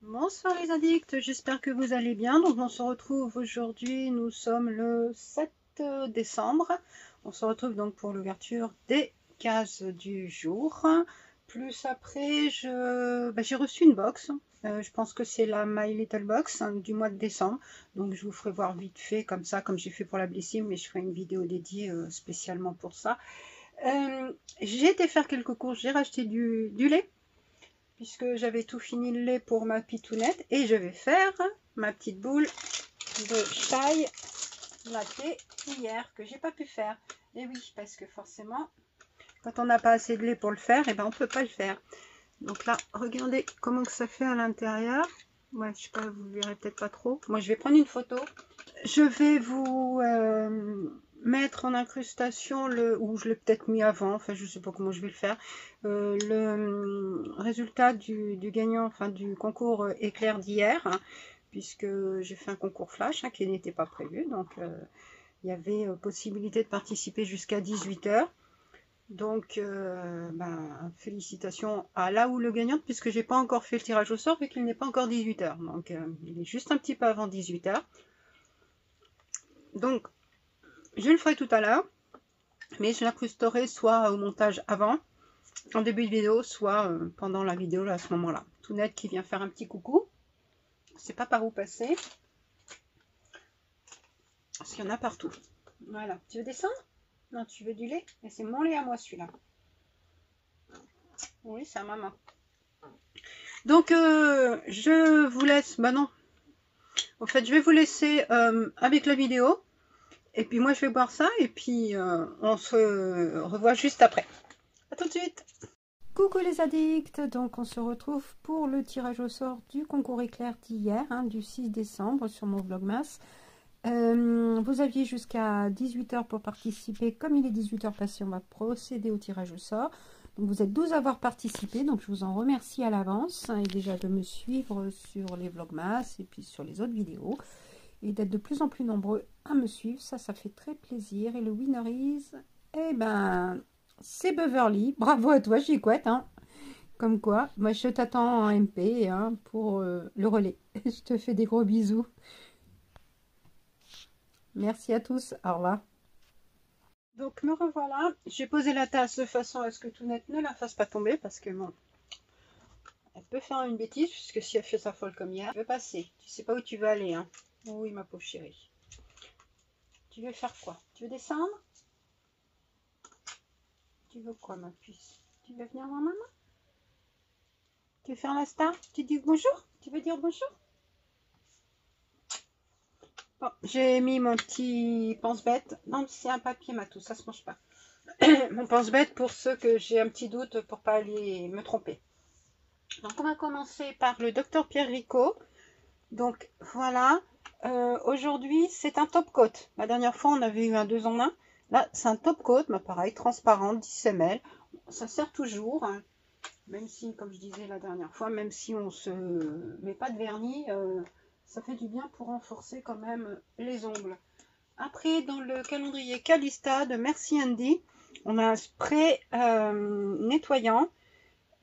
Bonsoir les addicts, j'espère que vous allez bien. Donc on se retrouve aujourd'hui, nous sommes le 7 décembre. On se retrouve donc pour l'ouverture des cases du jour. Plus après, j'ai reçu une box. Je pense que c'est la My Little Box du mois de décembre. Donc je vous ferai voir vite fait comme ça, comme j'ai fait pour la blessime, mais je ferai une vidéo dédiée spécialement pour ça. J'ai été faire quelques courses, j'ai racheté du lait puisque j'avais tout fini le lait pour ma pitounette et je vais faire ma petite boule de chai latte hier que j'ai pas pu faire. Et oui, parce que forcément, quand on n'a pas assez de lait pour le faire, et ben on peut pas le faire. Donc là, regardez comment que ça fait à l'intérieur. Ouais, je sais pas, vous verrez peut-être pas trop. Moi, je vais prendre une photo. Je vais vous mettre en incrustation ou je l'ai peut-être mis avant, enfin je sais pas comment je vais le faire, le résultat du gagnant, enfin du concours éclair d'hier, hein, puisque j'ai fait un concours flash qui n'était pas prévu, donc il y avait possibilité de participer jusqu'à 18 h. Donc félicitations à là où le gagnant, puisque j'ai pas encore fait le tirage au sort vu qu'il n'est pas encore 18 h, donc il est juste un petit peu avant 18 h. Donc je le ferai tout à l'heure, mais je l'incrusterai soit au montage avant, en début de vidéo, soit pendant la vidéo là, à ce moment-là. Tounette qui vient faire un petit coucou. Je sais pas par où passer. Parce qu'il y en a partout. Voilà. Tu veux descendre? Non, tu veux du lait? Et c'est mon lait à moi celui-là. Oui, c'est à maman. Donc, je vous laisse. Bah non. En fait, je vais vous laisser avec la vidéo. Et puis moi, je vais boire ça. Et puis, on se revoit juste après. À tout de suite. Coucou les addicts, donc on se retrouve pour le tirage au sort du concours éclair d'hier, du 6 décembre sur mon vlogmas. Vous aviez jusqu'à 18 h pour participer. Comme il est 18 h passé, on va procéder au tirage au sort. Donc vous êtes 12 à avoir participé, donc je vous en remercie à l'avance et déjà de me suivre sur les vlogmas et puis sur les autres vidéos et d'être de plus en plus nombreux à me suivre, ça fait très plaisir. Et le winner is, eh ben, c'est Beverly. Bravo à toi, Chicouette, hein. Comme quoi, moi je t'attends en MP pour le relais. Je te fais des gros bisous. Merci à tous, au revoir. Donc me revoilà, j'ai posé la tasse de façon à ce que Tounette ne la fasse pas tomber parce que bon, elle peut faire une bêtise puisque si elle fait sa folle comme hier, je vais passer. Tu sais pas où tu veux aller, hein. Oui, ma pauvre chérie. Tu veux faire quoi? Tu veux descendre? Tu veux quoi, ma puce? Tu veux venir voir maman? Tu veux faire la star? Tu dis bonjour? Tu veux dire bonjour? Bon, j'ai mis mon petit pense-bête. Non, c'est un papier matou, ça se mange pas. Mon pense-bête pour ceux que j'ai un petit doute pour pas aller me tromper. Donc on va commencer par le docteur Pierre Ricot. Donc voilà, aujourd'hui c'est un top coat. La dernière fois on avait eu un 2 en 1. Là c'est un top coat, mais pareil, transparent, 10 ml. Ça sert toujours, hein. Même si, comme je disais la dernière fois, même si on se met pas de vernis, ça fait du bien pour renforcer quand même les ongles. Après, dans le calendrier Calista de Merci Andy, on a un spray nettoyant.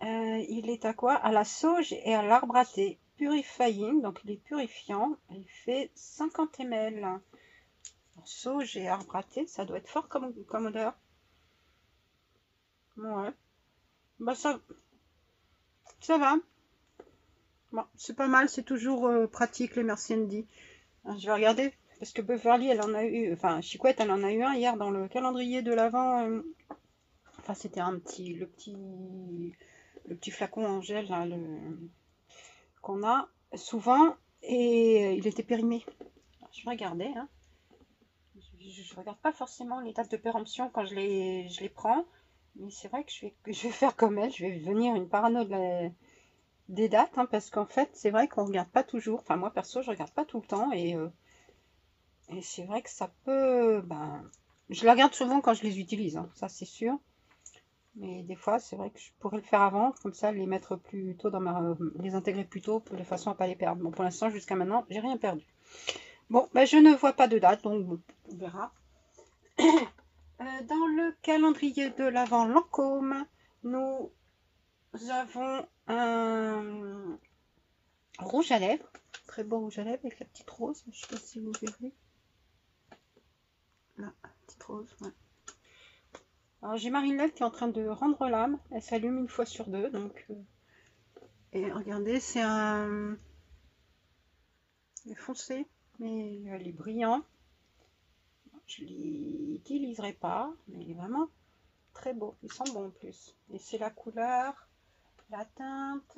Il est à quoi? À la sauge et à l'arbre à thé. Purifying, donc il est purifiant. Il fait 50 ml. Sauge et arbre à thé, ça doit être fort comme odeur. Ouais. Bah ça va. Bon, c'est pas mal, c'est toujours pratique les Merci Andy. Je vais regarder, parce que Beverly, elle en a eu, enfin Chicouette, elle en a eu un hier dans le calendrier de l'Avent. Enfin, c'était le petit flacon en gel là, qu'on a souvent, et il était périmé. Alors, je vais regarder, hein. Je regarde pas forcément les dates de péremption quand je les prends, mais c'est vrai que je vais faire comme elle, je vais devenir une parano des dates, hein, parce qu'en fait, c'est vrai qu'on regarde pas toujours. Enfin, moi perso, je regarde pas tout le temps, et c'est vrai que ça peut... je la regarde souvent quand je les utilise, hein, ça c'est sûr. Mais des fois, c'est vrai que je pourrais le faire avant, comme ça, les mettre plus tôt les intégrer plus tôt, de façon à pas les perdre. Bon, pour l'instant, jusqu'à maintenant, j'ai rien perdu. Bon, je ne vois pas de date, donc bon, on verra. Dans le calendrier de l'Avent Lancôme, nous avons un rouge à lèvres. Très beau rouge à lèvres avec la petite rose. Je ne sais pas si vous verrez. Là, petite rose, ouais. Alors j'ai Marie-Lève qui est en train de rendre l'âme. Elle s'allume une fois sur deux. Donc, et regardez, c'est un foncé, mais elle est brillant. Je ne l'utiliserai pas, mais il est vraiment très beau. Il sent bon en plus. Et c'est la couleur, la teinte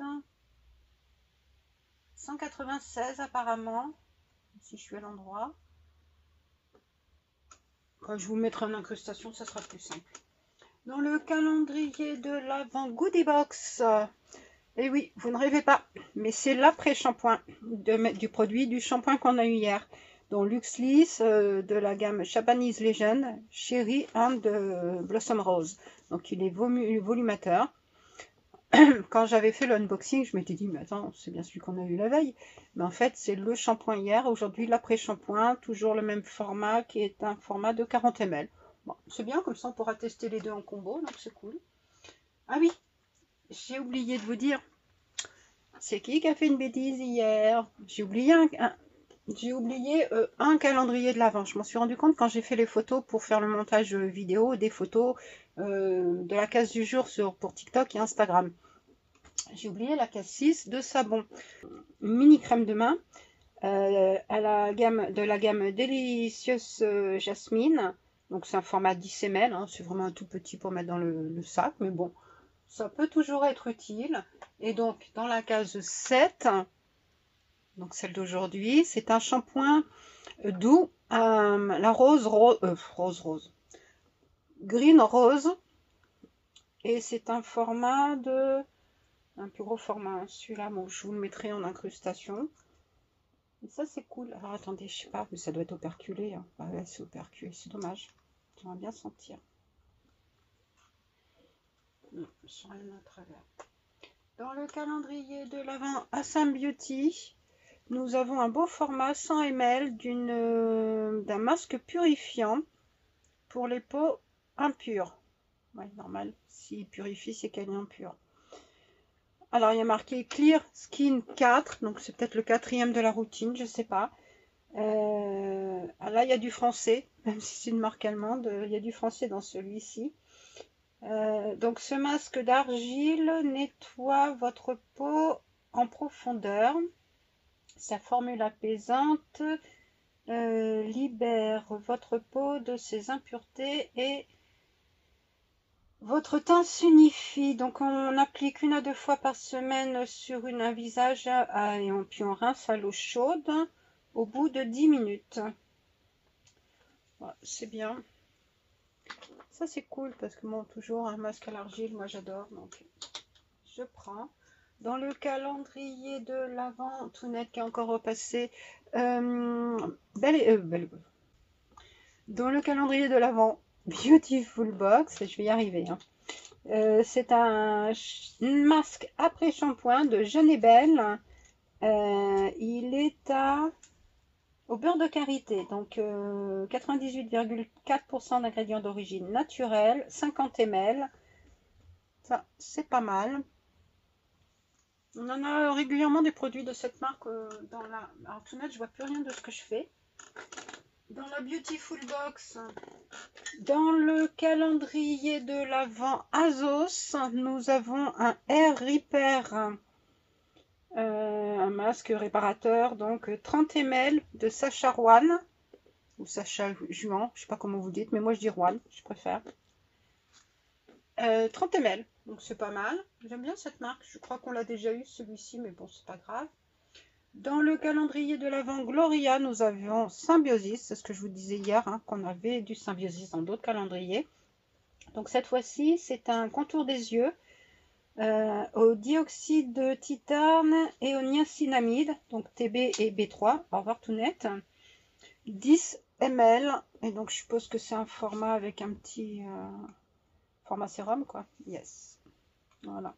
196 apparemment. Si je suis à l'endroit. Quand je vous mettrai en incrustation, ça sera plus simple. Dans le calendrier de l'Avent Goodie Box. Et oui, vous ne rêvez pas, mais c'est l'après-shampoing du produit du shampoing qu'on a eu hier. Donc Luxlis de la gamme Japanese Legend Cherry and Blossom Rose. Donc il est volumateur. Quand j'avais fait l'unboxing, je m'étais dit, mais attends, c'est bien celui qu'on a eu la veille. Mais en fait, c'est le shampoing hier. Aujourd'hui, l'après-shampoing, toujours le même format qui est un format de 40 ml. Bon, c'est bien, comme ça on pourra tester les deux en combo, donc c'est cool. Ah oui, j'ai oublié de vous dire, c'est qui a fait une bêtise hier? J'ai oublié un calendrier de l'Avent. Je m'en suis rendu compte quand j'ai fait les photos pour faire le montage vidéo des photos de la case du jour pour TikTok et Instagram. J'ai oublié la case 6 de savon. Une mini crème de main à la gamme Delicious Jasmine. Donc c'est un format 10 ml. Hein, c'est vraiment un tout petit pour mettre dans le sac. Mais bon, ça peut toujours être utile. Et donc dans la case 7, donc celle d'aujourd'hui, c'est un shampoing doux, la rose, green rose, et c'est un format un plus gros format, celui-là, bon, je vous le mettrai en incrustation, et ça c'est cool. Alors attendez, je sais pas, mais ça doit être operculé, hein. Ah ouais, c'est operculé, c'est dommage, j'aimerais bien sentir. Non, je sens rien à travers. Dans le calendrier de l'Avent Assam Beauty, nous avons un beau format 100 ml d'un masque purifiant pour les peaux impures. Ouais, normal. S'il purifie, c'est qu'elle est impure. Alors, il y a marqué Clear Skin 4. Donc, c'est peut-être le 4e de la routine, je sais pas. Là, il y a du français. Même si c'est une marque allemande, il y a du français dans celui-ci. Donc, ce masque d'argile nettoie votre peau en profondeur. Sa formule apaisante libère votre peau de ses impuretés et votre teint s'unifie. Donc on applique 1 à 2 fois par semaine sur un visage et puis on rince à l'eau chaude au bout de 10 minutes. Voilà, c'est bien. Ça c'est cool parce que bon, toujours un masque à l'argile, moi j'adore, donc je prends. Dans le calendrier de l'Avent, tout net qui est encore repassé, dans le calendrier de l'Avent, Beautiful Box, je vais y arriver. Hein. C'est un masque après shampoing de Jeune et Belle. Il est au beurre de karité, donc 98,4% d'ingrédients d'origine naturelle, 50 ml. Ça, c'est pas mal. On en a régulièrement des produits de cette marque dans la... Alors tout net, je vois plus rien de ce que je fais. Dans la Beautiful Box, dans le calendrier de l'Avent Azos, nous avons un Air Repair, un masque réparateur, donc 30 ml de Sacha Rouen, ou Sacha Juan, je sais pas comment vous dites, mais moi je dis Rouen, je préfère. 30 ml, donc c'est pas mal. J'aime bien cette marque, je crois qu'on l'a déjà eu celui-ci, mais bon, c'est pas grave. Dans le calendrier de l'Avent Gloria, nous avions Symbiosis, c'est ce que je vous disais hier, hein, qu'on avait du Symbiosis dans d'autres calendriers. Donc cette fois-ci, c'est un contour des yeux au dioxyde de titane et au niacinamide, donc TB et B3, au revoir tout net. 10 ml, et donc je suppose que c'est un format avec un petit format sérum, quoi. Yes. Voilà.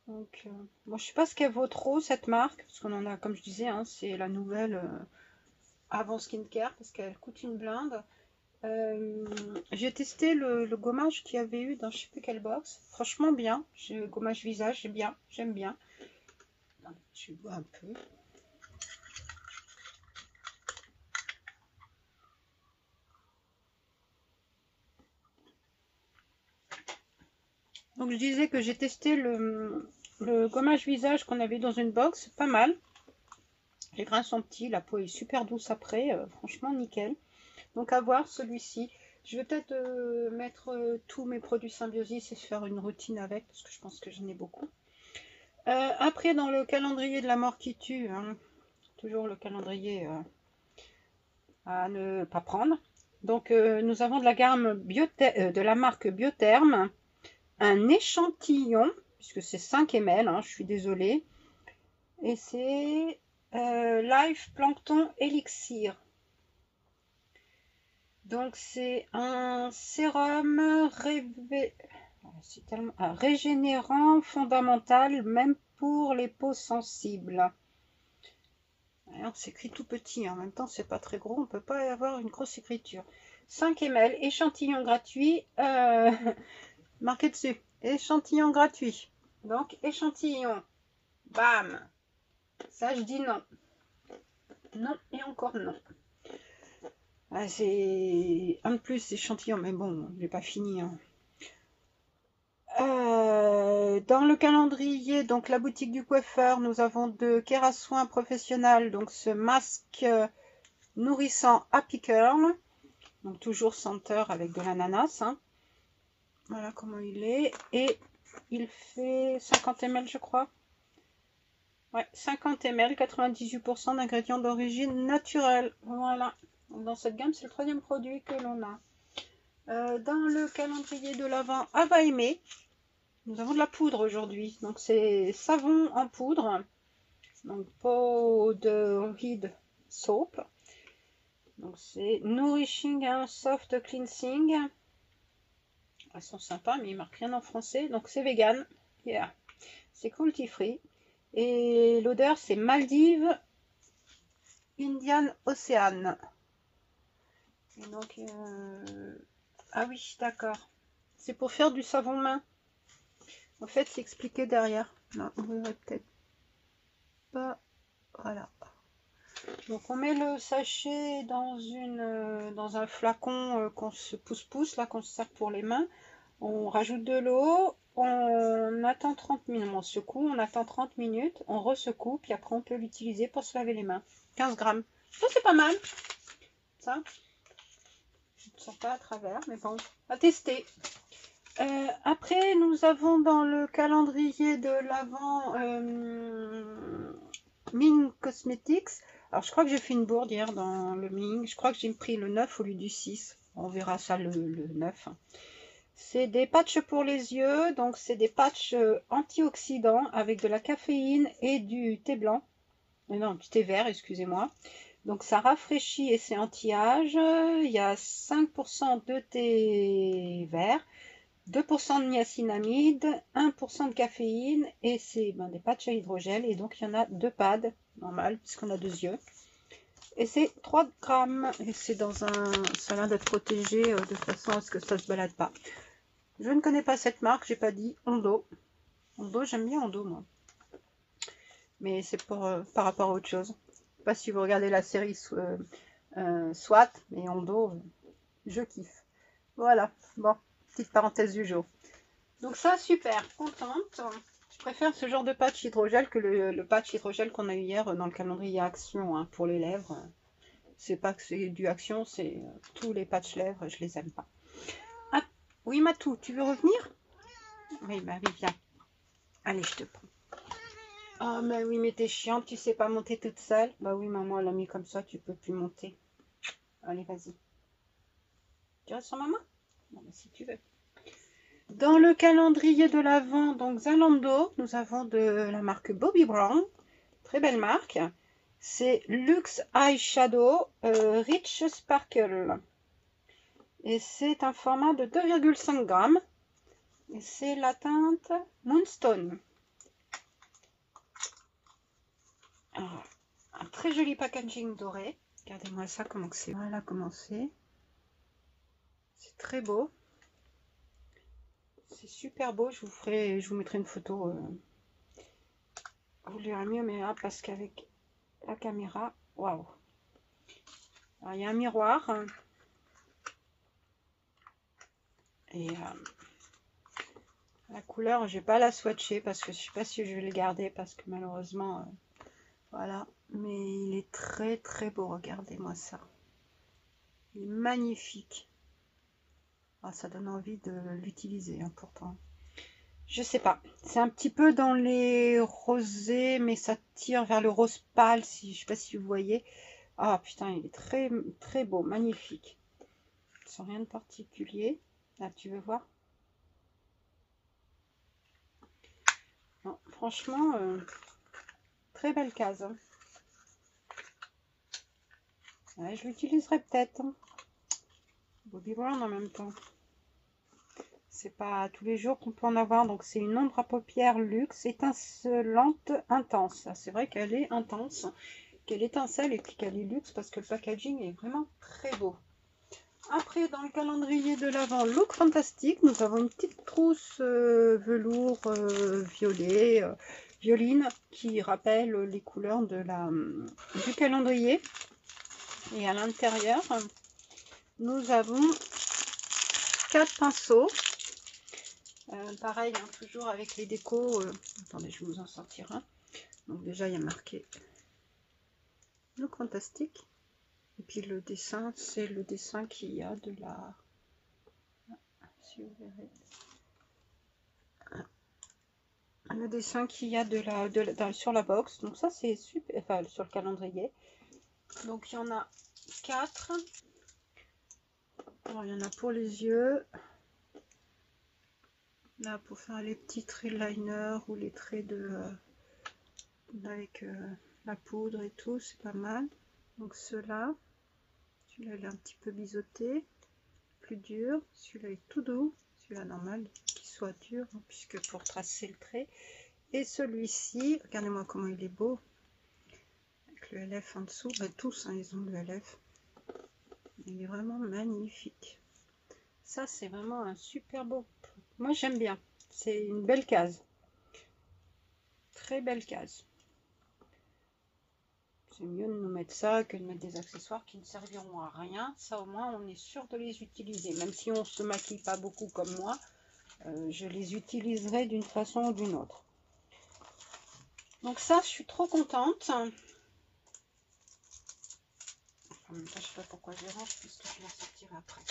Donc, bon, je sais pas ce qu'elle vaut trop cette marque, parce qu'on en a, comme je disais, hein, c'est la nouvelle avant skincare, parce qu'elle coûte une blinde. J'ai testé le gommage qu'il y avait eu dans je sais plus quelle box. Franchement bien. Le gommage visage, j'aime bien. Je bois un peu. Donc je disais que j'ai testé le gommage visage qu'on avait dans une box, pas mal. Les grains sont petits, la peau est super douce après, franchement nickel. Donc à voir celui-ci. Je vais peut-être mettre tous mes produits Symbiosis et faire une routine avec, parce que je pense que j'en ai beaucoup. Après, dans le calendrier de la mort qui tue, hein, toujours le calendrier à ne pas prendre. Donc nous avons de la gamme de la marque Biotherm, un échantillon, puisque c'est 5 ml, hein, je suis désolée. Et c'est Life Plankton Elixir. Donc c'est un sérum régénérant fondamental, même pour les peaux sensibles. Alors, c'est écrit tout petit, en même temps c'est pas très gros, on peut pas avoir une grosse écriture. 5 ml, échantillon gratuit, marqué dessus, échantillon gratuit. Donc échantillon, bam, ça je dis non. Non et encore non. Ah, c'est un de plus échantillon, mais bon, j'ai pas fini. Hein. Dans le calendrier, donc la boutique du coiffeur, nous avons de Kerasoin Professionnel, donc ce masque nourrissant Happy Curl, donc toujours senteur avec de l'ananas. Hein. Voilà comment il est, et il fait 50 ml je crois. Ouais, 50 ml, 98% d'ingrédients d'origine naturelle. Voilà. Dans cette gamme, c'est le troisième produit que l'on a. Dans le calendrier de l'Avent Ava Aimé, nous avons de la poudre aujourd'hui. Donc c'est savon en poudre. Donc Powdered Soap. Donc c'est Nourishing and Soft Cleansing. Elles sont sympas, mais ils marquent rien en français. Donc c'est vegan. Yeah. C'est cruelty free. Et l'odeur c'est Maldives Indian Ocean. Et donc, ah oui, d'accord. C'est pour faire du savon main. En fait, c'est expliqué derrière. Non, on verrait peut-être pas. Voilà. Donc, on met le sachet dans un flacon qu'on se pousse-pousse, là, qu'on se sert pour les mains. On rajoute de l'eau. On attend 30 minutes. On secoue, on attend 30 minutes. On resecoue, puis après, on peut l'utiliser pour se laver les mains. 15 grammes. Ça, c'est pas mal. Ça. Je ne sens pas à travers, mais bon, à tester. Après, nous avons dans le calendrier de l'Avent Ming Cosmetics. Alors, je crois que j'ai fait une bourde hier dans le Ming. Je crois que j'ai pris le 9 au lieu du 6. On verra ça le 9. C'est des patchs pour les yeux. Donc, c'est des patchs antioxydants avec de la caféine et du thé blanc. Non, du thé vert, excusez-moi. Donc ça rafraîchit et c'est anti-âge. Il y a 5% de thé vert, 2% de niacinamide, 1% de caféine et c'est des patchs à hydrogel. Et donc il y en a 2 pads, normal, puisqu'on a 2 yeux. Et c'est 3 grammes. Et c'est dans un... Ça a l'air d'être protégé de façon à ce que ça ne se balade pas. Je ne connais pas cette marque, j'ai pas dit Ondo. Ondo, j'aime bien Ondo moi. Mais c'est pour par rapport à autre chose. Je sais pas si vous regardez la série SWAT, mais Ondo, je kiffe. Voilà, bon, petite parenthèse du jour. Donc ça, super, contente. Je préfère ce genre de patch hydrogel que le patch hydrogel qu'on a eu hier dans le calendrier Action hein, pour les lèvres. C'est pas que c'est du Action, c'est tous les patchs lèvres, je les aime pas. Ah, oui Matou, tu veux revenir? Oui, bah oui, viens. Allez, je te prends. Ah, mais oui, mais t'es chiante, tu sais pas monter toute seule. Bah oui, maman, elle a mis comme ça, tu peux plus monter. Allez, vas-y. Tu restes sur maman? Bon, bah, si tu veux. Dans le calendrier de l'Avent, donc Zalando, nous avons de la marque Bobbi Brown. Très belle marque. C'est Luxe Eyeshadow Rich Sparkle. Et c'est un format de 2,5 grammes. Et c'est la teinte Moonstone. Alors, un très joli packaging doré. Regardez-moi ça, comment c'est. Voilà comment c'est. C'est très beau. C'est super beau. Je vous mettrai une photo. vous verrez mieux, mais là, parce qu'avec la caméra, waouh. Alors, il y a un miroir. Et la couleur, je vais pas la swatcher parce que je sais pas si je vais le garder parce que malheureusement, voilà. Mais il est très très beau, regardez-moi ça. Il est magnifique. Ah, ça donne envie de l'utiliser, hein, pourtant. Je sais pas. C'est un petit peu dans les rosés, mais ça tire vers le rose pâle, si je sais pas si vous voyez. Ah putain, il est très très beau, magnifique. Sans rien de particulier. Là, tu veux voir? Non, franchement, très belle case. Hein. Ouais, je l'utiliserai peut-être. Hein. Bobbi Brown en même temps. C'est pas tous les jours qu'on peut en avoir. Donc c'est une ombre à paupières luxe, étincelante, intense. C'est vrai qu'elle est intense, qu'elle étincelle et puis qu'elle est luxe parce que le packaging est vraiment très beau. Après, dans le calendrier de l'Avent Look Fantastique, nous avons une petite trousse velours violet, violine, qui rappelle les couleurs de du calendrier. Et à l'intérieur, nous avons 4 pinceaux. Pareil, hein, toujours avec les décos. Attendez, je vais vous en sortir un. Donc déjà, il y a marqué Look Fantastique. Et puis le dessin, c'est le dessin qu'il y a de la... Si vous verrez. Le dessin qu'il y a sur la box. Donc ça, c'est super... Enfin, sur le calendrier. Donc il y en a 4. Alors, il y en a pour les yeux. Là, pour faire les petits traits liner ou les traits avec la poudre et tout, c'est pas mal. Donc ceux-là, celui-là il est un petit peu biseauté, plus dur. Celui-là est tout doux, celui-là normal qu'il soit dur, hein, puisque pour tracer le trait. Et celui-ci, regardez-moi comment il est beau, avec le LF en dessous. Ben, tous, hein, ils ont le LF. Il est vraiment magnifique. Ça, c'est vraiment un super beau. Moi, j'aime bien. C'est une belle case. Très belle case. C'est mieux de nous mettre ça que de mettre des accessoires qui ne serviront à rien. Ça, au moins, on est sûr de les utiliser. Même si on ne se maquille pas beaucoup comme moi, je les utiliserai d'une façon ou d'une autre. Donc ça, je suis trop contente. En même temps, je ne sais pas pourquoi je les range, puisque je les sortirai après.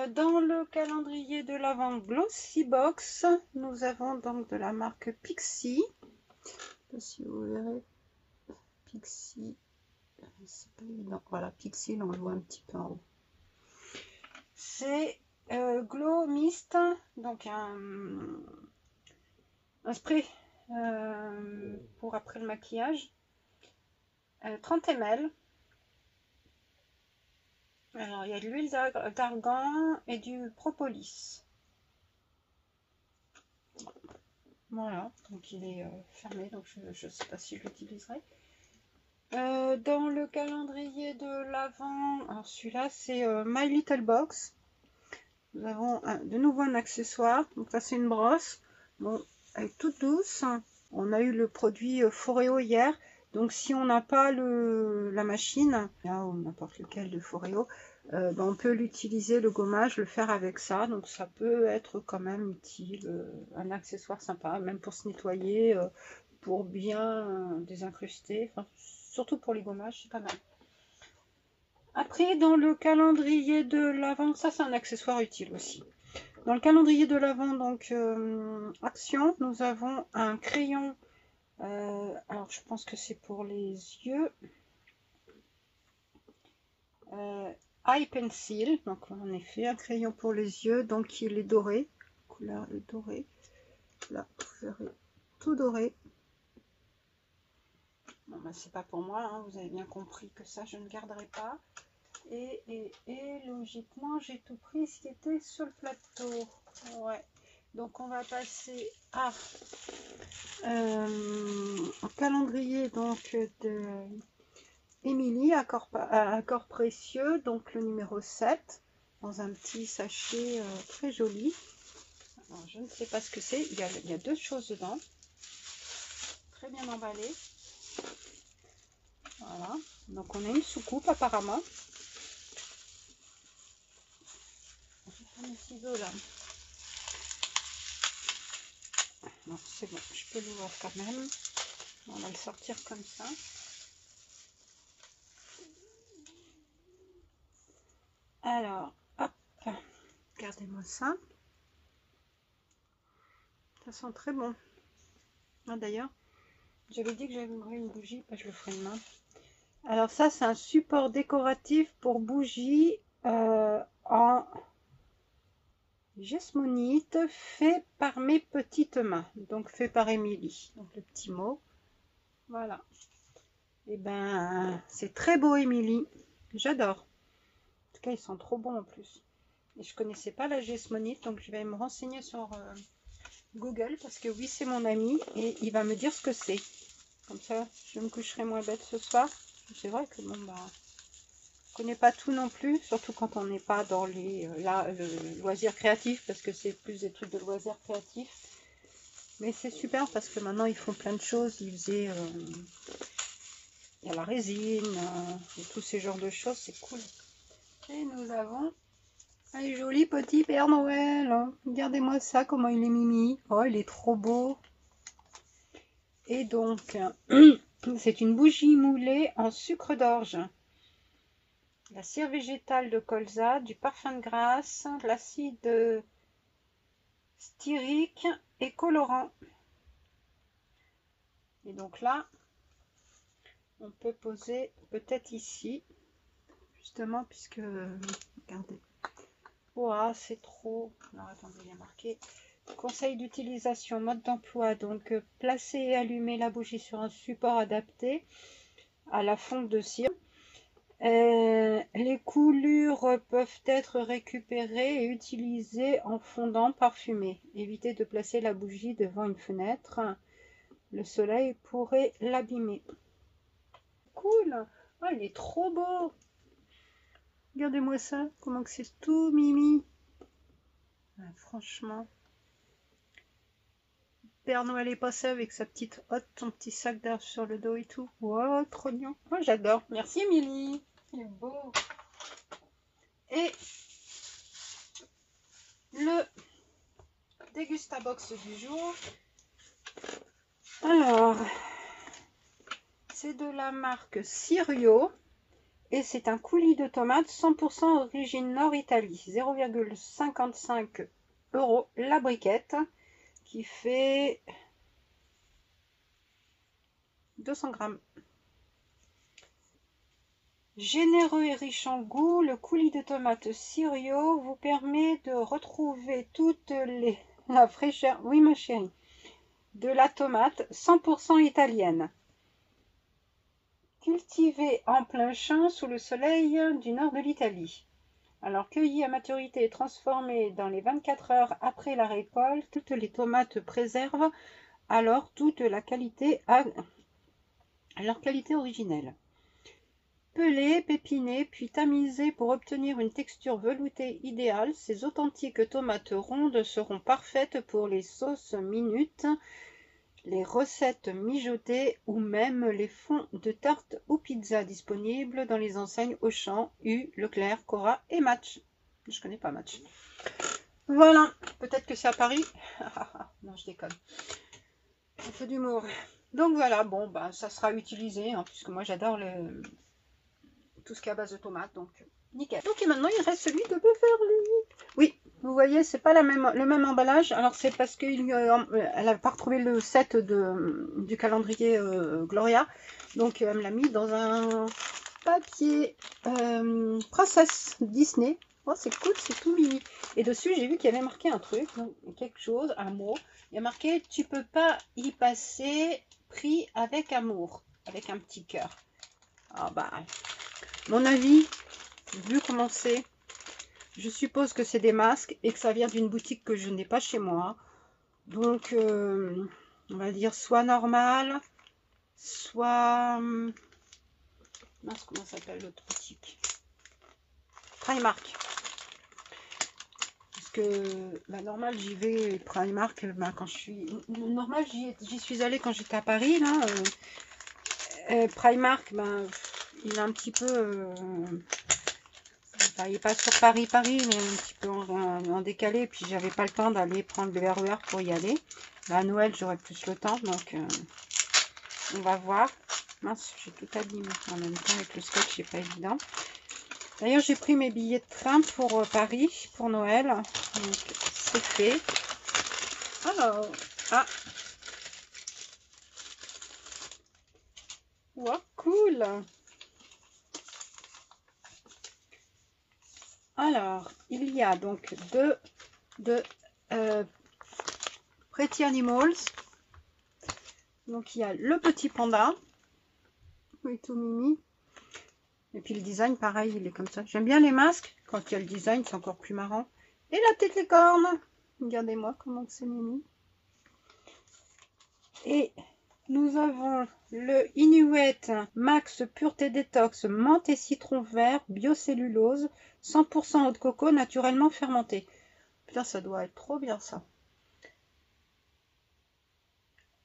Dans le calendrier de l'Avent Glossy Box, nous avons donc de la marque Pixi. Je ne sais pas si vous verrez. Pixi. C'est pas évident. Voilà, Pixi, on le voit un petit peu en haut. C'est Glow Mist, donc un spray pour après le maquillage. 30 ml. Alors, il y a de l'huile d'argan et du propolis. Voilà, donc il est fermé, donc je ne sais pas si je l'utiliserai. Dans le calendrier de l'Avent, alors celui-là c'est My Little Box. Nous avons de nouveau un accessoire, donc ça c'est une brosse. Bon, elle est toute douce. On a eu le produit Foreo hier, donc si on n'a pas la machine, ou n'importe lequel de Foreo, ben on peut l'utiliser, le gommage, le faire avec ça, donc ça peut être quand même utile, un accessoire sympa, même pour se nettoyer, pour bien désincruster, enfin, surtout pour les gommages, c'est pas mal. Après, dans le calendrier de l'Avent, ça c'est un accessoire utile aussi. Dans le calendrier de l'Avent, donc Action, nous avons un crayon. Alors, je pense que c'est pour les yeux. Eye Pencil, donc en effet, un crayon pour les yeux, donc il est doré. La couleur est dorée. Là, vous verrez tout doré. Bon, ben, c'est pas pour moi, hein, vous avez bien compris que ça, je ne garderai pas. Et logiquement, j'ai tout pris ce qui était sur le plateau. Ouais. Donc, on va passer à un calendrier donc de Émilie, accord précieux, donc le numéro 7, dans un petit sachet très joli. Alors, je ne sais pas ce que c'est. Il y a 2 choses dedans. très bien emballé. Voilà, donc on a une soucoupe apparemment. Je vais faire mes ciseaux là. Non, c'est bon, je peux l'ouvrir quand même. On va le sortir comme ça. Alors, hop, regardez-moi ça. Ça sent très bon. Ah, d'ailleurs, j'avais dit que j'aimerais une bougie, je le ferai demain. Alors ça, c'est un support décoratif pour bougies en Jesmonite, fait par mes petites mains. Donc fait par Émilie. Donc le petit mot. Voilà. Et ben, c'est très beau, Émilie. J'adore. En tout cas, ils sont trop bons en plus. Et je connaissais pas la Jesmonite, donc je vais me renseigner sur Google, parce que oui, c'est mon ami et il va me dire ce que c'est. Comme ça, je me coucherai moins bête ce soir. C'est vrai que bon, bah, je connais pas tout non plus, surtout quand on n'est pas dans les le loisir créatif, parce que c'est plus des trucs de loisirs créatifs. Mais c'est super parce que maintenant ils font plein de choses. Ils faisaient il y a la résine et tous ces genres de choses, c'est cool. Et nous avons un joli petit Père Noël. Regardez-moi ça, comment il est mimi. Oh, il est trop beau. Et donc, c'est une bougie moulée en sucre d'orge. La cire végétale de colza, du parfum de grâce, l'acide styrique et colorant. Et donc là, on peut poser peut-être ici, justement, puisque, regardez, wow, c'est trop. Alors attendez, il y a marqué conseil d'utilisation, mode d'emploi. Donc, placer et allumer la bougie sur un support adapté à la fonte de cire. Les coulures peuvent être récupérées et utilisées en fondant parfumé. Évitez de placer la bougie devant une fenêtre. Le soleil pourrait l'abîmer. Cool! Oh, il est trop beau! Regardez-moi ça, comment que c'est tout mimi. Ah, franchement. Père Noël est passé avec sa petite hotte, son petit sac d'argent sur le dos et tout. Wow, trop mignon. Moi, j'adore. Merci, Émilie. Il est beau. Et le dégustabox du jour. Alors, c'est de la marque Sirio et c'est un coulis de tomates 100% origine Nord-Italie. 0,55 € la briquette qui fait 200 grammes. Généreux et riche en goût, le coulis de tomates Sirio vous permet de retrouver toute la fraîcheur, oui ma chérie, de la tomate 100% italienne, cultivée en plein champ sous le soleil du nord de l'Italie. Alors cueillie à maturité et transformée dans les 24 heures après la récolte, toutes les tomates préservent alors toute la qualité à leur qualité originelle. Pelées, pépinées, puis tamisées pour obtenir une texture veloutée idéale, ces authentiques tomates rondes seront parfaites pour les sauces minutes, les recettes mijotées ou même les fonds de tarte ou pizza disponibles dans les enseignes Auchan, U, Leclerc, Cora et Match. Je connais pas Match. Voilà, peut-être que c'est à Paris. Non, je déconne. Un peu d'humour. Donc voilà, bon, bah, ça sera utilisé, hein, puisque moi j'adore tout ce qui est à base de tomates, donc nickel. Donc et maintenant il reste celui de Beverly. Oui, vous voyez, c'est pas le même emballage. Alors c'est parce qu'elle n'a pas retrouvé le set du calendrier Gloria, donc elle me l'a mis dans un papier Princesse Disney. Oh, c'est cool, c'est tout mini. Et dessus, j'ai vu qu'il y avait marqué un truc, quelque chose, un mot. Il y a marqué « Tu peux pas y passer, pris avec amour », avec un petit cœur. Ah bah, mon avis, vu comment c'est, je suppose que c'est des masques et que ça vient d'une boutique que je n'ai pas chez moi. Donc, on va dire soit normal, soit... mince, comment s'appelle l'autre boutique? Primark. que la normale, j'y vais Primark, ben, quand je suis... Normal, j'y suis allée quand j'étais à Paris, là. Primark, ben, il est un petit peu... enfin, il est pas sur Paris, mais un petit peu en décalé. Puis j'avais pas le temps d'aller prendre le RER pour y aller. Là, à Noël, j'aurai plus le temps, donc on va voir. Mince, j'ai tout abîmé en même temps avec le scotch, c'est pas évident. D'ailleurs, j'ai pris mes billets de train pour Paris, pour Noël. Donc, c'est fait. Alors, ah, wow, cool. Alors, il y a donc deux Pretty Animals. Donc, il y a le petit panda. Oui, tout mimi. Et puis le design, pareil, il est comme ça. J'aime bien les masques. Quand il y a le design, c'est encore plus marrant. Et la petite licorne. Regardez-moi comment c'est mimi. Et nous avons le Inuit Max Pureté Détox menthe et citron vert biocellulose 100% eau de coco naturellement fermentée. Putain, ça doit être trop bien ça.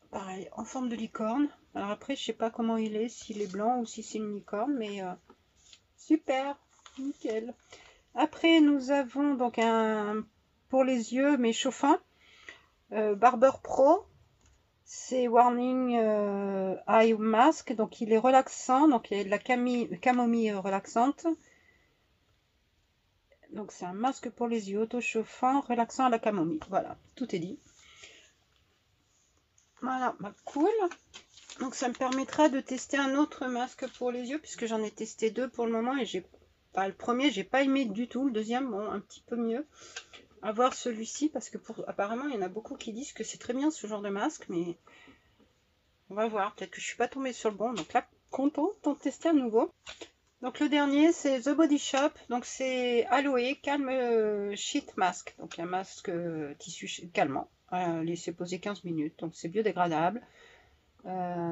Pareil, en forme de licorne. Alors après, je sais pas comment il est, s'il est blanc ou si c'est une licorne, mais super, nickel. Après, nous avons donc un pour les yeux, mais chauffant, Barber Pro. C'est Warning Eye Mask, donc il est relaxant, donc il y a de la camomille relaxante. Donc c'est un masque pour les yeux auto-chauffant, relaxant à la camomille. Voilà, tout est dit. Voilà, bah cool. Donc ça me permettra de tester un autre masque pour les yeux, puisque j'en ai testé deux pour le moment et j'ai pas le premier, j'ai pas aimé du tout. Le deuxième, bon, un petit peu mieux. À voir celui-ci, parce que apparemment il y en a beaucoup qui disent que c'est très bien ce genre de masque, mais on va voir. Peut-être que je suis pas tombée sur le bon. Donc là, contente d'en tester un nouveau. Donc le dernier, c'est The Body Shop. Donc c'est Aloe Calm Sheet Mask. Donc un masque tissu calmant. Laissez poser 15 minutes. Donc c'est biodégradable.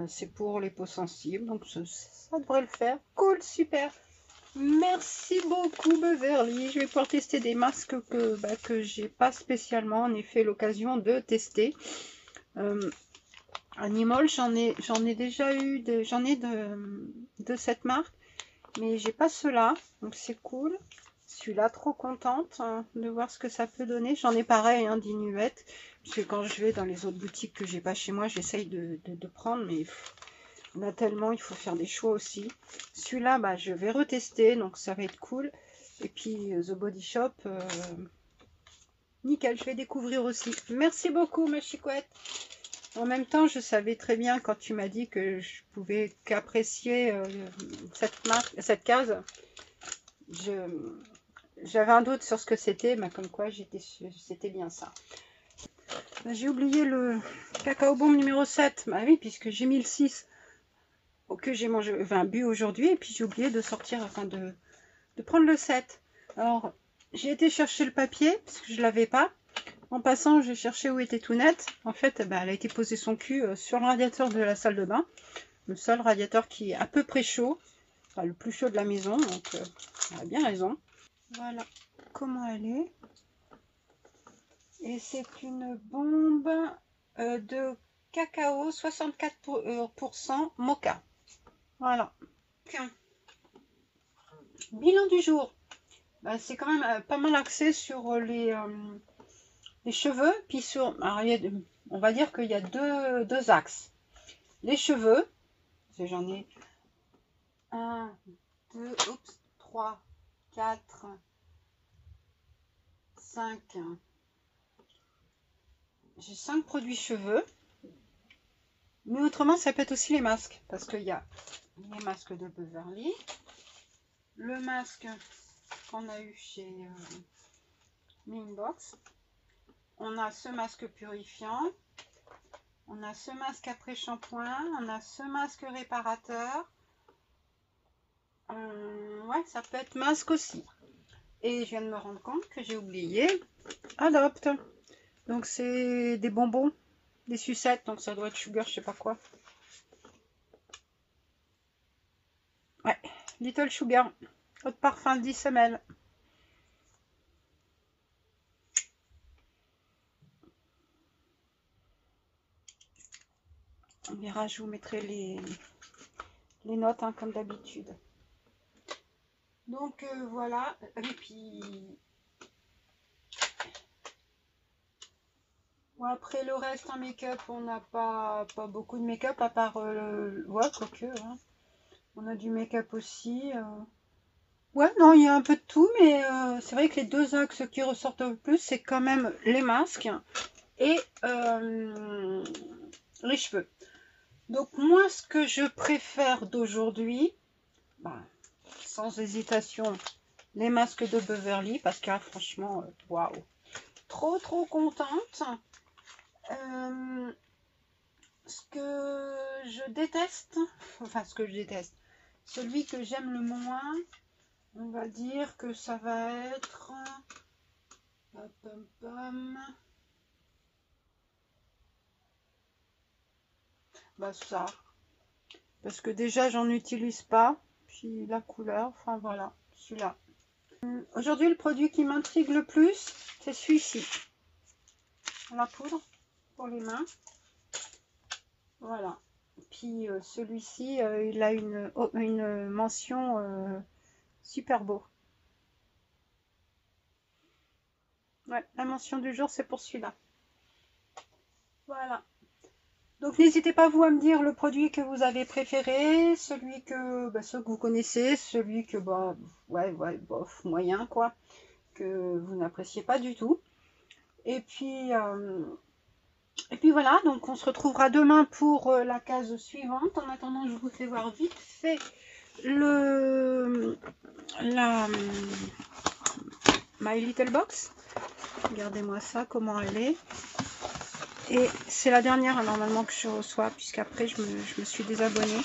C'est pour les peaux sensibles. Donc ça devrait le faire. Cool, super. Merci beaucoup Beverly. Je vais pouvoir tester des masques que j'ai pas spécialement en effet l'occasion de tester. Animal, j'en ai déjà eu, j'en ai de cette marque, mais j'ai pas ceux-là, donc c'est cool. Celui-là, trop contente hein, de voir ce que ça peut donner. J'en ai pareil hein, d'Inuit, parce que quand je vais dans les autres boutiques que j'ai pas chez moi, j'essaye de prendre, mais on a tellement, il faut faire des choix aussi. Celui-là, bah, je vais retester, donc ça va être cool. Et puis The Body Shop, nickel, je vais découvrir aussi. Merci beaucoup ma chicouette. En même temps, je savais très bien quand tu m'as dit que je pouvais qu'apprécier cette case. J'avais un doute sur ce que c'était, mais comme quoi c'était bien ça. J'ai oublié le cacao bombe numéro 7. Bah oui, puisque j'ai mis le 6 que j'ai mangé, enfin bu aujourd'hui, et puis j'ai oublié de sortir, enfin de prendre le 7. Alors, j'ai été chercher le papier, parce que je l'avais pas. En passant, j'ai cherché où était Tounette. En fait, bah, elle a été posée son cul sur le radiateur de la salle de bain. Le seul radiateur qui est à peu près chaud. Enfin, le plus chaud de la maison. Donc, elle a bien raison. Voilà comment elle est. Et c'est une bombe de cacao 64% mocha. Voilà. Bilan du jour. Bah, c'est quand même pas mal axé sur les cheveux, puis sur, alors, on va dire qu'il y a deux axes. Les cheveux, j'en ai 1, 2, 3, 4, 5. J'ai 5 produits cheveux. Mais autrement, ça peut être aussi les masques. Parce qu'il y a les masques de Beverly. Le masque qu'on a eu chez Minbox. On a ce masque purifiant. On a ce masque après shampoing. On a ce masque réparateur. Ouais, ça peut être masque aussi. Et je viens de me rendre compte que j'ai oublié Adopt. Donc c'est des bonbons, des sucettes. Donc ça doit être sugar, je sais pas quoi. Ouais, Little Sugar. Eau de parfum 10 ml. On verra, je vous mettrai les notes hein, comme d'habitude. Donc voilà, et puis bon, après le reste en make-up, on n'a pas beaucoup de make-up à part ouais, quoique, hein. On a du make-up aussi. Ouais, non, il y a un peu de tout, mais c'est vrai que les deux axes qui ressortent le plus, c'est quand même les masques et les cheveux. Donc moi, ce que je préfère d'aujourd'hui, bah, sans hésitation, les masques de Beverly, parce que franchement, waouh, trop contente. Ce que je déteste, enfin ce que je déteste, celui que j'aime le moins, on va dire que ça va être bah ça, parce que déjà j'en utilise pas, puis la couleur, enfin voilà, celui-là. Aujourd'hui le produit qui m'intrigue le plus, c'est celui-ci, la poudre pour les mains, voilà. Puis celui-ci, il a une mention super beau. Ouais, la mention du jour, c'est pour celui-là. Voilà. Donc n'hésitez pas vous à me dire le produit que vous avez préféré, celui que, bah, ceux que vous connaissez, celui que, bah, ouais, bof, moyen, quoi, que vous n'appréciez pas du tout. Et puis voilà, donc on se retrouvera demain pour la case suivante. En attendant, je vous fais voir vite fait la My Little Box. Regardez-moi ça, comment elle est. Et c'est la dernière normalement que je reçois, puisqu'après je me suis désabonnée.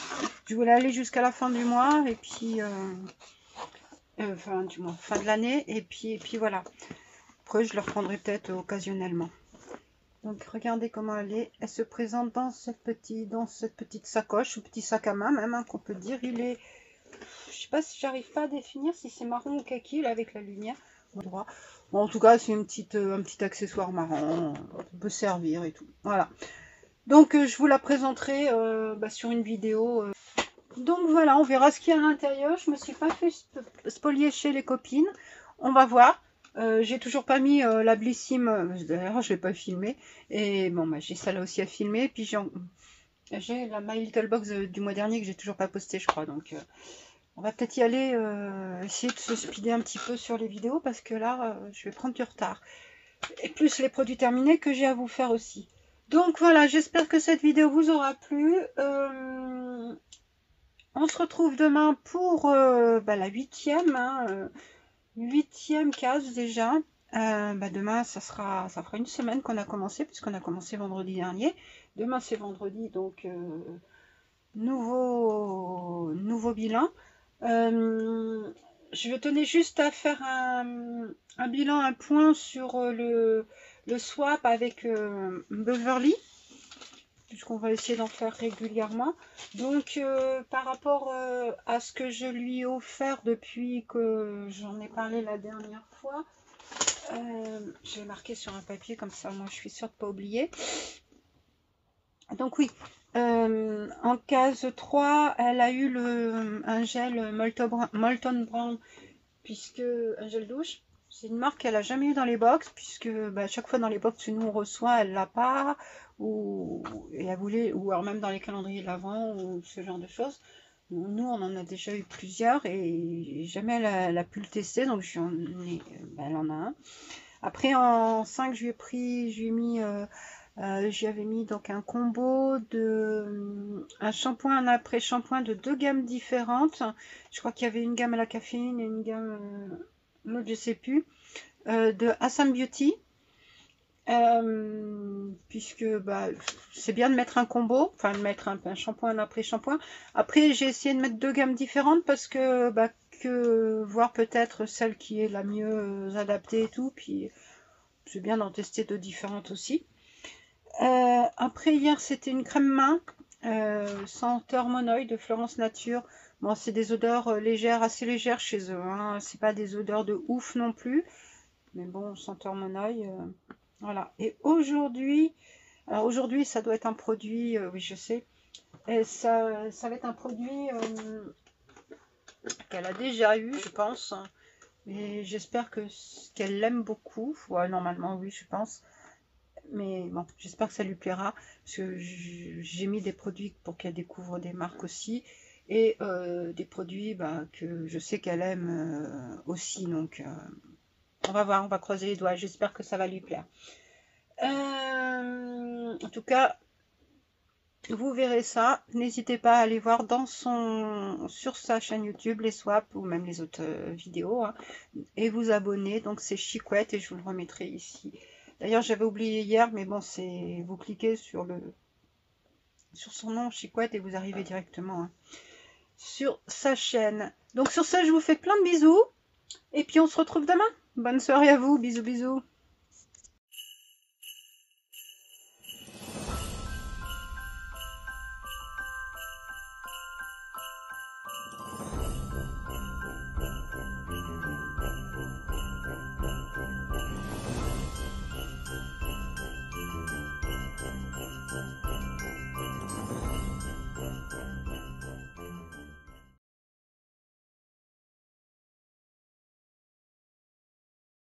Je voulais aller jusqu'à la fin du mois, et puis fin de l'année, et puis voilà. Après je le reprendrai peut-être occasionnellement. Donc regardez comment elle est. Elle se présente dans cette petite sacoche, ce petit sac à main même, hein, qu'on peut dire. Il est, je sais pas si j'arrive pas à définir si c'est marron ou kaki là, avec la lumière. Droit. Bon, en tout cas, c'est un petit accessoire marrant, on peut servir et tout. Voilà. Donc, je vous la présenterai sur une vidéo. Donc voilà, on verra ce qu'il y a à l'intérieur. Je me suis pas fait spolier chez les copines. On va voir. J'ai toujours pas mis la Blissim. D'ailleurs, je l'ai pas filmé. Et bon, bah, j'ai ça là aussi à filmer. Puis j'ai la My Little Box du mois dernier que j'ai toujours pas posté, je crois. Donc on va peut-être y aller, essayer de se speeder un petit peu sur les vidéos parce que là, je vais prendre du retard. Et plus les produits terminés que j'ai à vous faire aussi. Donc voilà, j'espère que cette vidéo vous aura plu. On se retrouve demain pour la 8e, hein, 8e case déjà. Demain, ça fera une semaine qu'on a commencé, puisqu'on a commencé vendredi dernier. Demain, c'est vendredi, donc nouveau bilan. Je tenais juste à faire un bilan, un point sur le swap avec Beverly, puisqu'on va essayer d'en faire régulièrement. Donc par rapport à ce que je lui ai offert depuis que j'en ai parlé la dernière fois, je vais marquer sur un papier, comme ça moi je suis sûre de ne pas oublier. Donc oui, en case 3, elle a eu un gel Molton Brown, puisque un gel douche. C'est une marque qu'elle n'a jamais eu dans les box, puisque à chaque fois dans les box que nous on reçoit, elle l'a pas, et elle voulait, ou alors même dans les calendriers de l'Avent, ou ce genre de choses. Nous on en a déjà eu plusieurs, et jamais elle a pu le tester, donc elle en a un. Après en 5, je lui ai mis... j'y mis donc un combo de un shampoing, un après-shampoing de 2 gammes différentes. Je crois qu'il y avait une gamme à la caféine et une gamme, l'autre je sais plus, de Assam Beauty. Puisque c'est bien de mettre un combo, enfin de mettre un shampoing, un après-shampoing. Après j'ai essayé de mettre 2 gammes différentes parce que voir peut-être celle qui est la mieux adaptée et tout. Puis c'est bien d'en tester 2 différentes aussi. Après hier c'était une crème main senteur Monoï de Florence Nature. Bon, c'est des odeurs légères, assez légères chez eux, hein. C'est pas des odeurs de ouf non plus, mais bon, senteur Monoï, voilà. Et aujourd'hui Alors aujourd'hui, ça doit être un produit, oui je sais, et ça va être un produit qu'elle a déjà eu, je pense. Et j'espère qu'elle l'aime beaucoup. Ouais, normalement, oui, je pense. Mais bon, j'espère que ça lui plaira. Parce que j'ai mis des produits pour qu'elle découvre des marques aussi. Et des produits bah, que je sais qu'elle aime aussi. Donc, on va voir, on va croiser les doigts. J'espère que ça va lui plaire. En tout cas, vous verrez ça. N'hésitez pas à aller voir sur sa chaîne YouTube les swaps ou même les autres vidéos. Hein, et vous abonner. Donc c'est Chicouette et je vous le remettrai ici. D'ailleurs, j'avais oublié hier, mais bon, c'est vous cliquez sur son nom Chicouette et vous arrivez directement hein, sur sa chaîne. Donc sur ça, je vous fais plein de bisous et puis on se retrouve demain. Bonne soirée à vous. Bisous bisous.